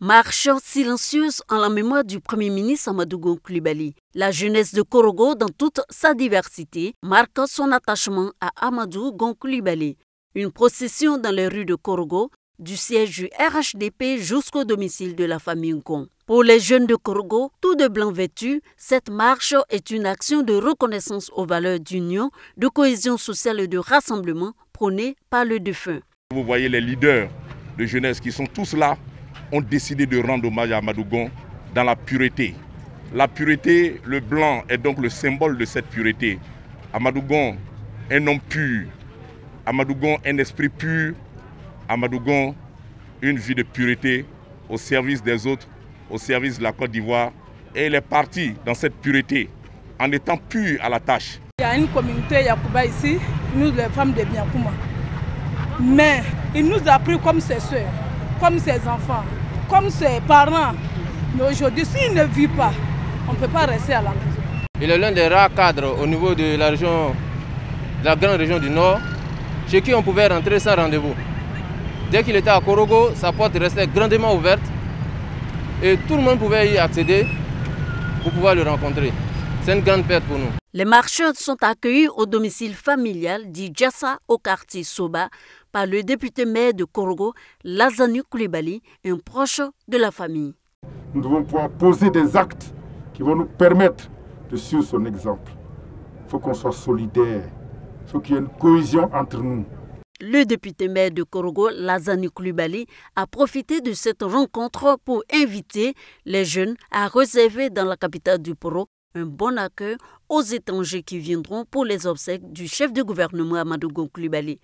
Marche silencieuse en la mémoire du Premier ministre Amadou Gon Coulibaly. La jeunesse de Korogo, dans toute sa diversité, marque son attachement à Amadou Gon Coulibaly. Une procession dans les rues de Korogo, du siège du RHDP jusqu'au domicile de la famille Gon. Pour les jeunes de Korogo, tout de blanc vêtus, cette marche est une action de reconnaissance aux valeurs d'union, de cohésion sociale et de rassemblement prônées par le défunt. Vous voyez les leaders de jeunesse qui sont tous là, ont décidé de rendre hommage à Amadou Gon dans la pureté. La pureté, le blanc est donc le symbole de cette pureté. Amadou Gon, un homme pur. Amadou Gon, un esprit pur. Amadou Gon, une vie de pureté au service des autres, au service de la Côte d'Ivoire. Et il est parti dans cette pureté en étant pur à la tâche. Il y a une communauté Yacouba ici, nous les femmes de Biakouma. Mais il nous a pris comme ses soeurs, comme ses enfants, comme ses parents. Mais aujourd'hui, s'il ne vit pas, on ne peut pas rester à la maison. Il est l'un des rares cadres au niveau de la région, de la grande région du Nord, chez qui on pouvait rentrer sans rendez-vous. Dès qu'il était à Korogo, sa porte restait grandement ouverte et tout le monde pouvait y accéder pour pouvoir le rencontrer. C'est une grande perte pour nous. Les marcheurs sont accueillis au domicile familial d'Idjassa au quartier Soba par le député maire de Korogo, Lazanou Coulibaly, un proche de la famille. Nous devons pouvoir poser des actes qui vont nous permettre de suivre son exemple. Il faut qu'on soit solidaires, il faut qu'il y ait une cohésion entre nous. Le député maire de Korogo, Lazanou Coulibaly, a profité de cette rencontre pour inviter les jeunes à réserver dans la capitale du Poro un bon accueil aux étrangers qui viendront pour les obsèques du chef de gouvernement Amadou Gon Coulibaly.